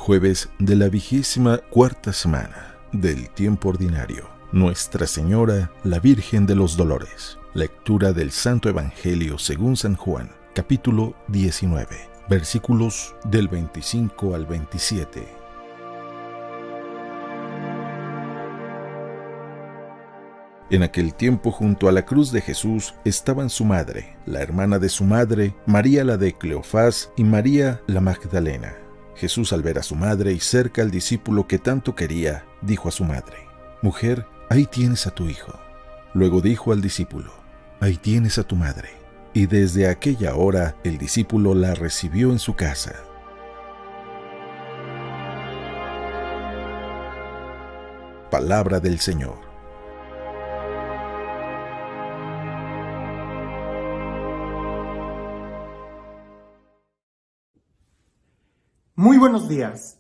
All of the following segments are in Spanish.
Jueves de la 24ª semana del tiempo ordinario. Nuestra Señora, la Virgen de los Dolores. Lectura del Santo Evangelio según San Juan, capítulo 19, versículos del 25 al 27. En aquel tiempo, junto a la cruz de Jesús estaban su madre, la hermana de su madre, María la de Cleofás y María la Magdalena. Jesús, al ver a su madre y cerca al discípulo que tanto quería, dijo a su madre: «Mujer, ahí tienes a tu hijo». Luego dijo al discípulo: «Ahí tienes a tu madre». Y desde aquella hora el discípulo la recibió en su casa. Palabra del Señor. Muy buenos días.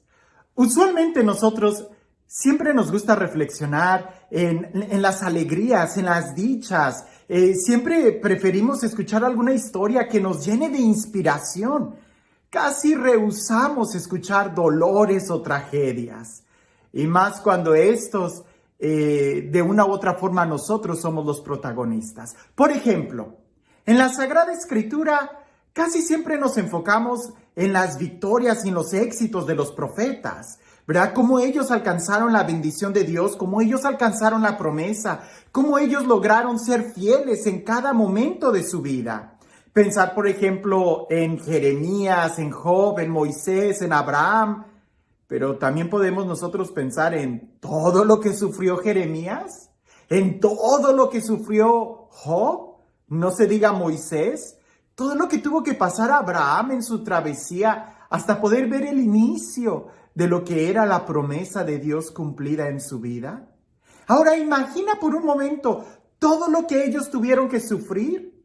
Usualmente nosotros siempre nos gusta reflexionar en las alegrías, en las dichas. Siempre preferimos escuchar alguna historia que nos llene de inspiración. Casi rehusamos escuchar dolores o tragedias. Y más cuando estos, de una u otra forma, nosotros somos los protagonistas. Por ejemplo, en la Sagrada Escritura casi siempre nos enfocamos en las victorias y en los éxitos de los profetas, ¿verdad? Cómo ellos alcanzaron la bendición de Dios, cómo ellos alcanzaron la promesa, cómo ellos lograron ser fieles en cada momento de su vida. Pensar, por ejemplo, en Jeremías, en Job, en Moisés, en Abraham, pero también podemos nosotros pensar en todo lo que sufrió Jeremías, en todo lo que sufrió Job, no se diga Moisés, todo lo que tuvo que pasar Abraham en su travesía hasta poder ver el inicio de lo que era la promesa de Dios cumplida en su vida. Ahora imagina por un momento todo lo que ellos tuvieron que sufrir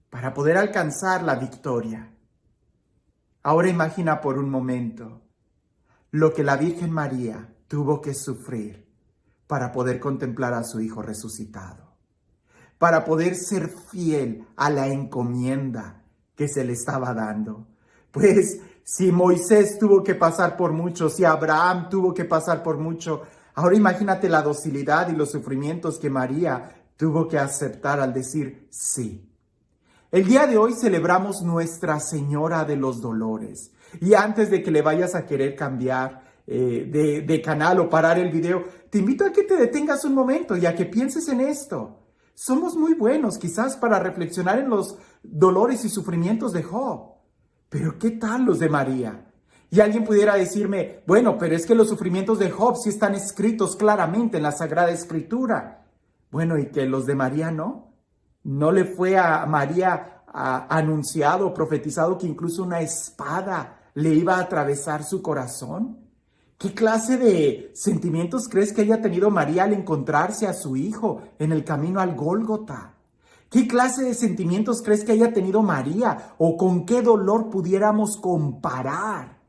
para poder alcanzar la victoria. Ahora imagina por un momento lo que la Virgen María tuvo que sufrir para poder contemplar a su Hijo resucitado, para poder ser fiel a la encomienda que se le estaba dando. Pues si Moisés tuvo que pasar por mucho, si Abraham tuvo que pasar por mucho, ahora imagínate la docilidad y los sufrimientos que María tuvo que aceptar al decir sí. El día de hoy celebramos Nuestra Señora de los Dolores. Y antes de que le vayas a querer cambiar de canal o parar el video, te invito a que te detengas un momento y a que pienses en esto. Somos muy buenos quizás para reflexionar en los dolores y sufrimientos de Job, pero ¿qué tal los de María? Y alguien pudiera decirme, bueno, pero es que los sufrimientos de Job sí están escritos claramente en la Sagrada Escritura. Bueno, ¿y que los de María no? ¿No le fue a María anunciado, profetizado que incluso una espada le iba a atravesar su corazón? ¿Qué clase de sentimientos crees que haya tenido María al encontrarse a su hijo en el camino al Gólgota? ¿Qué clase de sentimientos crees que haya tenido María o con qué dolor pudiéramos comparar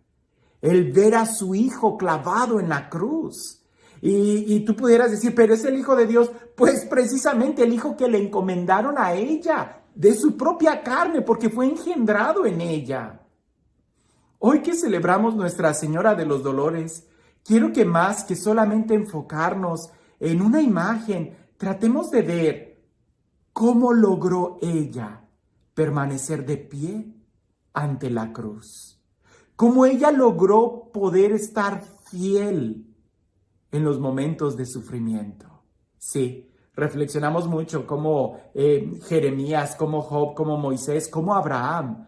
el ver a su hijo clavado en la cruz? Y tú pudieras decir, pero es el Hijo de Dios. Pues precisamente el hijo que le encomendaron a ella, de su propia carne, porque fue engendrado en ella. Hoy que celebramos Nuestra Señora de los Dolores, quiero que más que solamente enfocarnos en una imagen, tratemos de ver cómo logró ella permanecer de pie ante la cruz. Cómo ella logró poder estar fiel en los momentos de sufrimiento. Sí, reflexionamos mucho como Jeremías, como Job, como Moisés, como Abraham,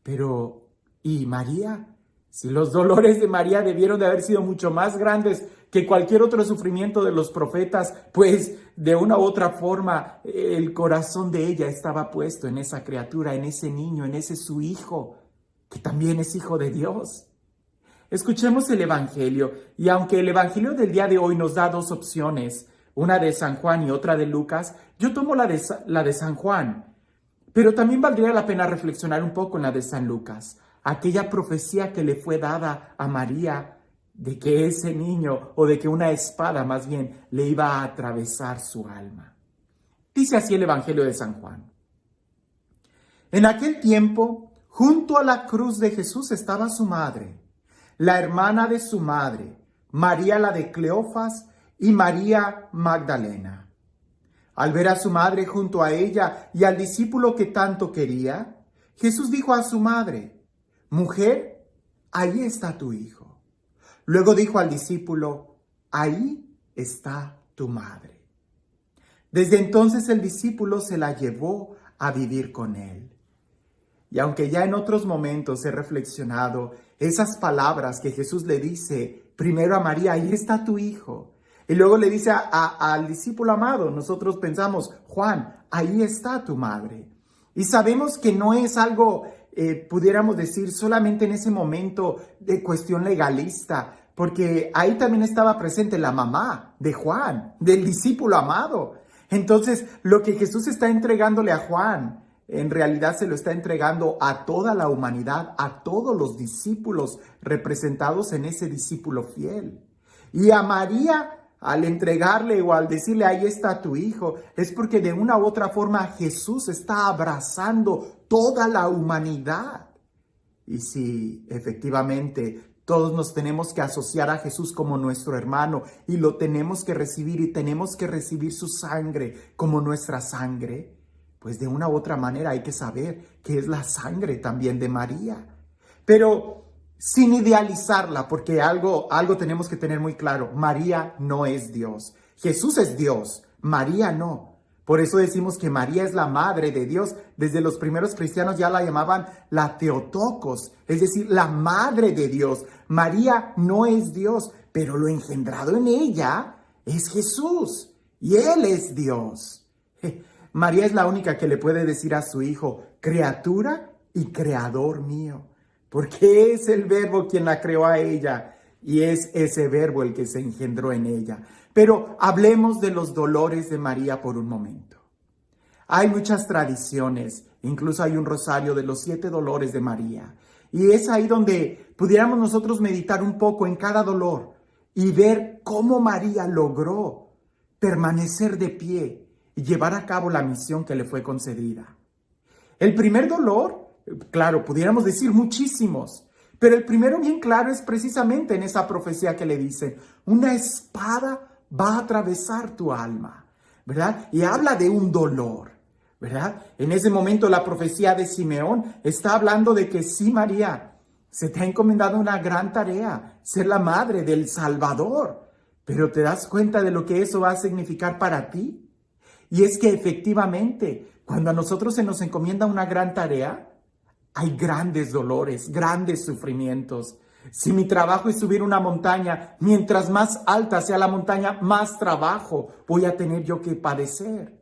pero ¿y María? Si los dolores de María debieron de haber sido mucho más grandes que cualquier otro sufrimiento de los profetas, pues de una u otra forma el corazón de ella estaba puesto en esa criatura, en ese niño, en ese su hijo, que también es hijo de Dios. Escuchemos el Evangelio, y aunque el Evangelio del día de hoy nos da dos opciones, una de San Juan y otra de Lucas, yo tomo la de San Juan, pero también valdría la pena reflexionar un poco en la de San Lucas, aquella profecía que le fue dada a María de que ese niño, o de que una espada más bien, le iba a atravesar su alma. Dice así el Evangelio de San Juan. En aquel tiempo, junto a la cruz de Jesús estaba su madre. la hermana de su madre, María la de Cleofas y María Magdalena. Al ver a su madre junto a ella y al discípulo que tanto quería, Jesús dijo a su madre: «Mujer, ahí está tu hijo». Luego dijo al discípulo: «Ahí está tu madre». Desde entonces el discípulo se la llevó a vivir con él. Y aunque ya en otros momentos he reflexionado esas palabras que Jesús le dice primero a María: «Ahí está tu hijo», y luego le dice al discípulo amado, nosotros pensamos: «Juan, ahí está tu madre». Y sabemos que no es algo, pudiéramos decir, solamente en ese momento de cuestión legalista, porque ahí también estaba presente la mamá de Juan, del discípulo amado. Entonces, lo que Jesús está entregándole a Juan, en realidad se lo está entregando a toda la humanidad, a todos los discípulos representados en ese discípulo fiel. Y a María, al entregarle o al decirle: «Ahí está tu hijo», es porque de una u otra forma Jesús está abrazando toda la humanidad. Y si efectivamente todos nos tenemos que asociar a Jesús como nuestro hermano y lo tenemos que recibir y tenemos que recibir su sangre como nuestra sangre, pues de una u otra manera hay que saber que es la sangre también de María. Pero sin idealizarla, porque algo tenemos que tener muy claro: María no es Dios. Jesús es Dios, María no. Por eso decimos que María es la madre de Dios. Desde los primeros cristianos ya la llamaban la Theotokos, es decir, la madre de Dios. María no es Dios, pero lo engendrado en ella es Jesús y Él es Dios. María es la única que le puede decir a su hijo: «Criatura y creador mío», porque es el Verbo quien la creó a ella y es ese Verbo el que se engendró en ella. Pero hablemos de los dolores de María por un momento. Hay muchas tradiciones, incluso hay un rosario de los 7 dolores de María. Y es ahí donde pudiéramos nosotros meditar un poco en cada dolor y ver cómo María logró permanecer de pie y llevar a cabo la misión que le fue concedida. El primer dolor, claro, pudiéramos decir muchísimos, pero el primero bien claro es precisamente en esa profecía que le dicen: «Una espada va a atravesar tu alma», ¿verdad? Y habla de un dolor, ¿verdad? En ese momento la profecía de Simeón está hablando de que sí, María, se te ha encomendado una gran tarea, ser la madre del Salvador, pero ¿te das cuenta de lo que eso va a significar para ti? Y es que efectivamente, cuando a nosotros se nos encomienda una gran tarea, hay grandes dolores, grandes sufrimientos. Si mi trabajo es subir una montaña, mientras más alta sea la montaña, más trabajo voy a tener yo que padecer.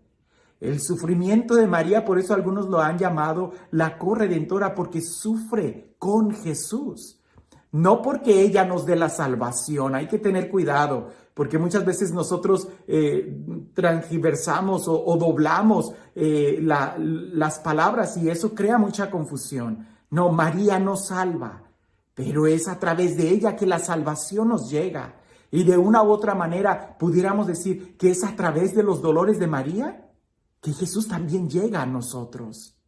El sufrimiento de María, por eso algunos lo han llamado la corredentora, porque sufre con Jesús. No porque ella nos dé la salvación, hay que tener cuidado, porque muchas veces nosotros transgiversamos o doblamos las palabras y eso crea mucha confusión. No, María nos salva, pero es a través de ella que la salvación nos llega. Y de una u otra manera pudiéramos decir que es a través de los dolores de María que Jesús también llega a nosotros.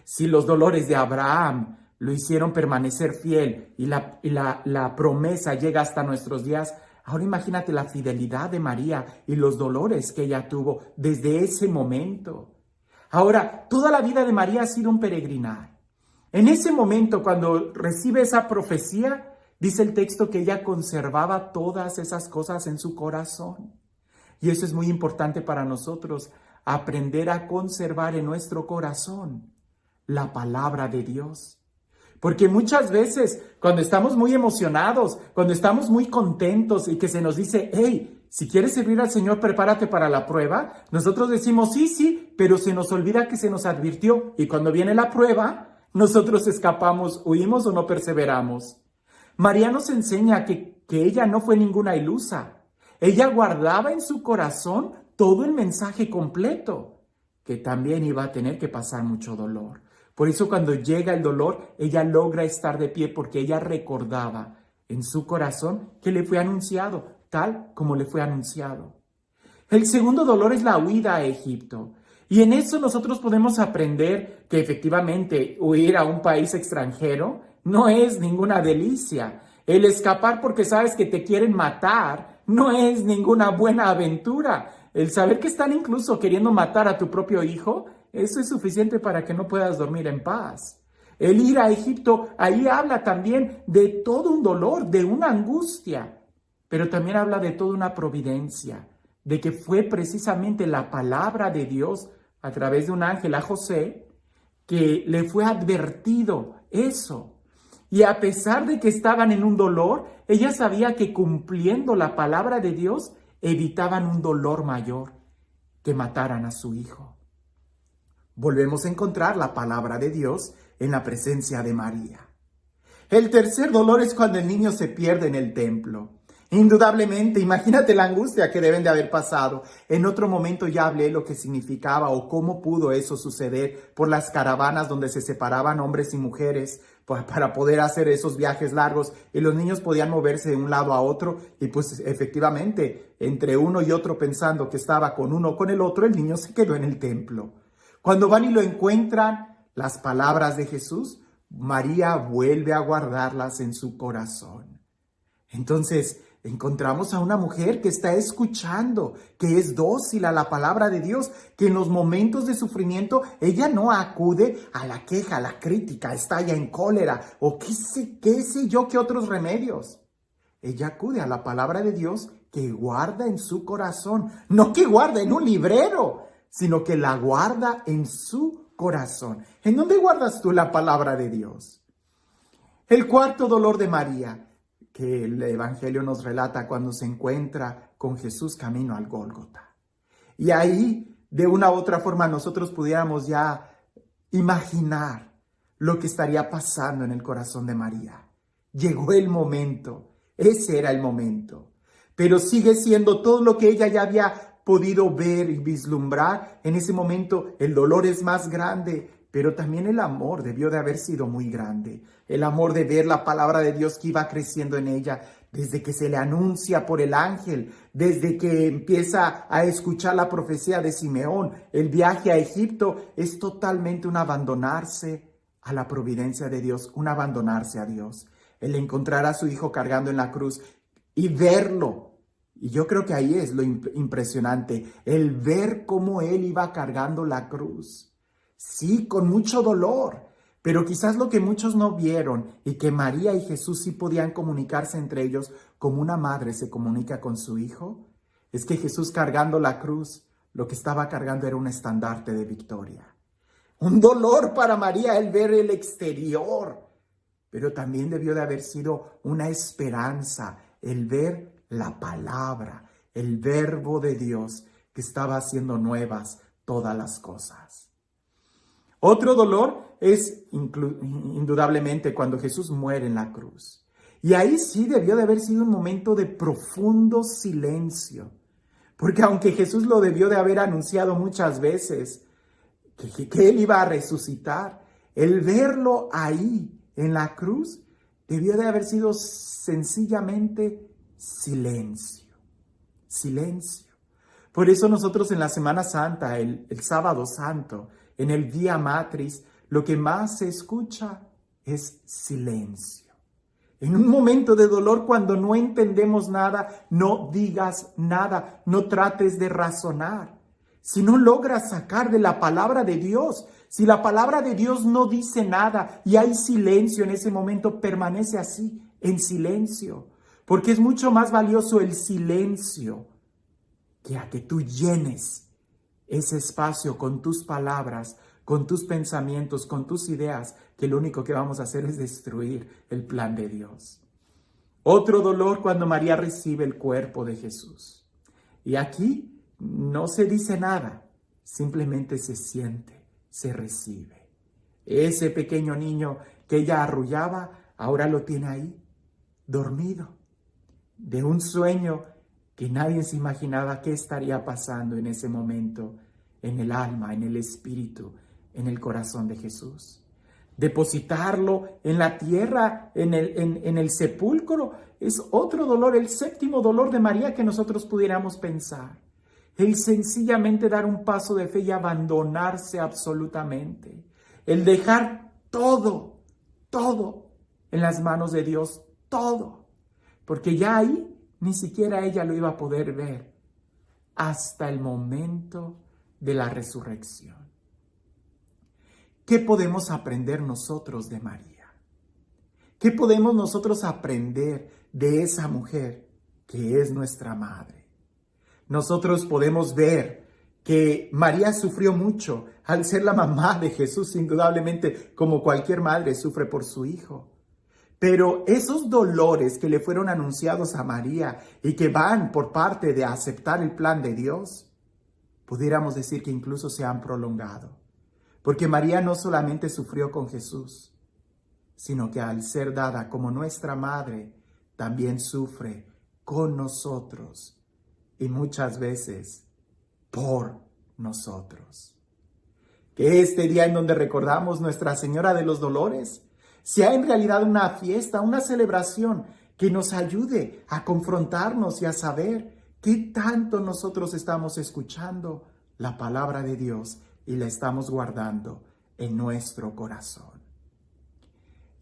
Si los dolores de Abraham lo hicieron permanecer fiel y la promesa llega hasta nuestros días, ahora imagínate la fidelidad de María y los dolores que ella tuvo desde ese momento. Ahora, toda la vida de María ha sido un peregrinar. En ese momento, cuando recibe esa profecía, dice el texto que ella conservaba todas esas cosas en su corazón. Y eso es muy importante para nosotros, aprender a conservar en nuestro corazón la palabra de Dios. Porque muchas veces, cuando estamos muy emocionados, cuando estamos muy contentos y que se nos dice: «Hey, si quieres servir al Señor, prepárate para la prueba», nosotros decimos: sí, pero se nos olvida que se nos advirtió. Y cuando viene la prueba, nosotros escapamos, huimos o no perseveramos. María nos enseña que ella no fue ninguna ilusa. Ella guardaba en su corazón todo el mensaje completo, que también iba a tener que pasar mucho dolor. Por eso cuando llega el dolor, ella logra estar de pie porque ella recordaba en su corazón que le fue anunciado, tal como le fue anunciado. El segundo dolor es la huida a Egipto. Y en eso nosotros podemos aprender que efectivamente huir a un país extranjero no es ninguna delicia. El escapar porque sabes que te quieren matar no es ninguna buena aventura. El saber que están incluso queriendo matar a tu propio hijo, eso es suficiente para que no puedas dormir en paz. El ir a Egipto, ahí habla también de todo un dolor, de una angustia, pero también habla de toda una providencia, de que fue precisamente la palabra de Dios a través de un ángel a José que le fue advertido eso. Y a pesar de que estaban en un dolor, ella sabía que cumpliendo la palabra de Dios evitaban un dolor mayor, que mataran a su hijo. Volvemos a encontrar la palabra de Dios en la presencia de María. El tercer dolor es cuando el niño se pierde en el templo. Indudablemente, imagínate la angustia que deben de haber pasado. En otro momento ya hablé lo que significaba o cómo pudo eso suceder por las caravanas donde se separaban hombres y mujeres para poder hacer esos viajes largos y los niños podían moverse de un lado a otro y pues efectivamente entre uno y otro pensando que estaba con uno o con el otro, el niño se quedó en el templo. Cuando van y lo encuentran, las palabras de Jesús, María vuelve a guardarlas en su corazón. Entonces, encontramos a una mujer que está escuchando, que es dócil a la palabra de Dios, que en los momentos de sufrimiento ella no acude a la queja, a la crítica, estalla en cólera o qué sé yo, qué otros remedios. Ella acude a la palabra de Dios que guarda en su corazón, no que guarda en un librero, sino que la guarda en su corazón. ¿En dónde guardas tú la palabra de Dios? El cuarto dolor de María, que el Evangelio nos relata cuando se encuentra con Jesús camino al Gólgota. Y ahí, de una u otra forma, nosotros pudiéramos ya imaginar lo que estaría pasando en el corazón de María. Llegó el momento, ese era el momento, pero sigue siendo todo lo que ella ya había podido ver y vislumbrar. En ese momento el dolor es más grande, pero también el amor debió de haber sido muy grande. El amor de ver la palabra de Dios que iba creciendo en ella, desde que se le anuncia por el ángel, desde que empieza a escuchar la profecía de Simeón. El viaje a Egipto es totalmente un abandonarse a la providencia de Dios, un abandonarse a Dios. El encontrar a su hijo cargando en la cruz y verlo. Y yo creo que ahí es lo impresionante, el ver cómo él iba cargando la cruz. Sí, con mucho dolor, pero quizás lo que muchos no vieron y que María y Jesús sí podían comunicarse entre ellos como una madre se comunica con su hijo, es que Jesús cargando la cruz, lo que estaba cargando era un estandarte de victoria. Un dolor para María el ver el exterior, pero también debió de haber sido una esperanza el ver la palabra, el verbo de Dios que estaba haciendo nuevas todas las cosas. Otro dolor es indudablemente cuando Jesús muere en la cruz. Y ahí sí debió de haber sido un momento de profundo silencio. Porque aunque Jesús lo debió de haber anunciado muchas veces, que Él iba a resucitar, el verlo ahí en la cruz debió de haber sido sencillamente silencio. Silencio. Por eso nosotros en la Semana Santa, el Sábado Santo, en el Vía Matris, lo que más se escucha es silencio. En un momento de dolor, cuando no entendemos nada, no digas nada, no trates de razonar. Si no logras sacar de la palabra de Dios, si la palabra de Dios no dice nada y hay silencio en ese momento, permanece así, en silencio. Porque es mucho más valioso el silencio que a que tú llenes ese espacio con tus palabras, con tus pensamientos, con tus ideas, que lo único que vamos a hacer es destruir el plan de Dios. Otro dolor cuando María recibe el cuerpo de Jesús. Y aquí no se dice nada, simplemente se siente, se recibe. Ese pequeño niño que ella arrullaba, ahora lo tiene ahí, dormido, de un sueño que nadie se imaginaba qué estaría pasando en ese momento, en el alma, en el espíritu, en el corazón de Jesús. Depositarlo en la tierra, en el sepulcro, es otro dolor, el séptimo dolor de María que nosotros pudiéramos pensar. El sencillamente dar un paso de fe y abandonarse absolutamente. El dejar todo en las manos de Dios, todo, porque ya ahí ni siquiera ella lo iba a poder ver hasta el momento de la resurrección. ¿Qué podemos aprender nosotros de María? ¿Qué podemos nosotros aprender de esa mujer que es nuestra madre? Nosotros podemos ver que María sufrió mucho al ser la mamá de Jesús, indudablemente, como cualquier madre sufre por su hijo. Pero esos dolores que le fueron anunciados a María y que van por parte de aceptar el plan de Dios, pudiéramos decir que incluso se han prolongado. Porque María no solamente sufrió con Jesús, sino que al ser dada como nuestra madre, también sufre con nosotros y muchas veces por nosotros. Que este día en donde recordamos Nuestra Señora de los Dolores sea en realidad una fiesta, una celebración que nos ayude a confrontarnos y a saber qué tanto nosotros estamos escuchando la palabra de Dios y la estamos guardando en nuestro corazón.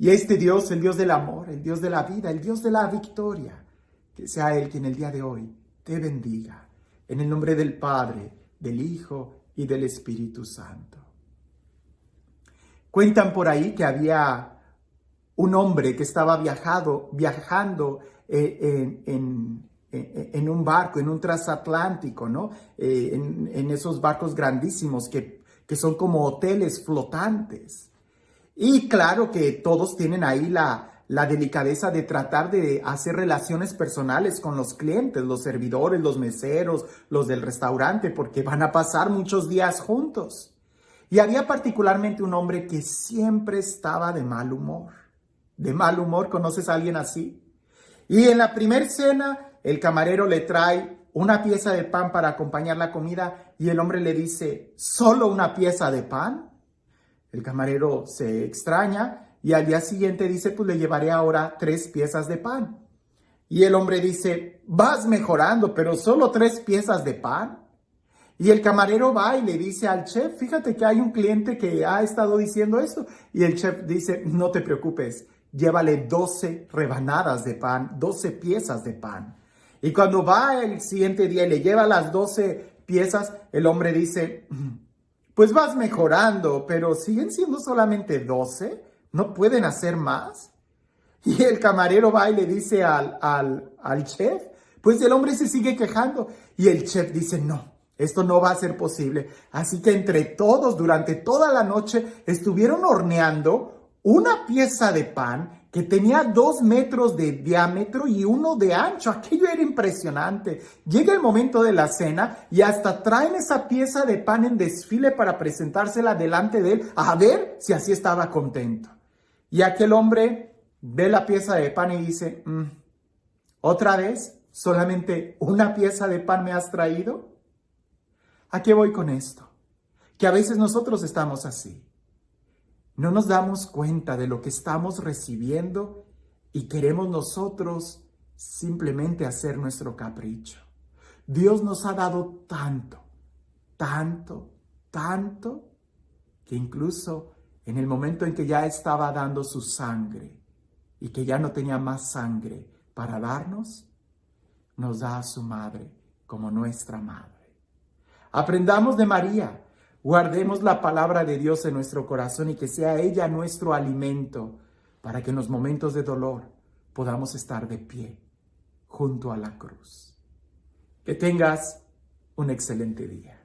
Y este Dios, el Dios del amor, el Dios de la vida, el Dios de la victoria, que sea Él quien el día de hoy te bendiga. En el nombre del Padre, del Hijo y del Espíritu Santo. Cuentan por ahí que había un hombre que estaba viajando en un barco, en un transatlántico, ¿no? En esos barcos grandísimos que son como hoteles flotantes. Y claro que todos tienen ahí la delicadeza de tratar de hacer relaciones personales con los clientes, los servidores, los meseros, los del restaurante, porque van a pasar muchos días juntos. Y había particularmente un hombre que siempre estaba de mal humor. De mal humor, ¿conoces a alguien así? Y en la primer cena, el camarero le trae una pieza de pan para acompañar la comida y el hombre le dice, ¿solo una pieza de pan? El camarero se extraña y al día siguiente dice, pues le llevaré ahora 3 piezas de pan. Y el hombre dice, vas mejorando, pero solo 3 piezas de pan. Y el camarero va y le dice al chef, fíjate que hay un cliente que ha estado diciendo esto. Y el chef dice, no te preocupes, llévale 12 rebanadas de pan, 12 piezas de pan. Y cuando va el siguiente día y le lleva las 12 piezas, el hombre dice, pues vas mejorando, pero siguen siendo solamente 12, ¿no pueden hacer más? Y el camarero va y le dice al chef, pues el hombre se sigue quejando. Y el chef dice, no, esto no va a ser posible. Así que entre todos, durante toda la noche, estuvieron horneando una pieza de pan que tenía 2 metros de diámetro y 1 de ancho. Aquello era impresionante. Llega el momento de la cena y hasta traen esa pieza de pan en desfile para presentársela delante de él, a ver si así estaba contento. Y aquel hombre ve la pieza de pan y dice, ¿otra vez? ¿Solamente una pieza de pan me has traído? ¿A qué voy con esto? Que a veces nosotros estamos así. No nos damos cuenta de lo que estamos recibiendo y queremos nosotros simplemente hacer nuestro capricho. Dios nos ha dado tanto, tanto, tanto, que incluso en el momento en que ya estaba dando su sangre y que ya no tenía más sangre para darnos, nos da a su madre como nuestra madre. Aprendamos de María, guardemos la palabra de Dios en nuestro corazón y que sea ella nuestro alimento para que en los momentos de dolor podamos estar de pie junto a la cruz. Que tengas un excelente día.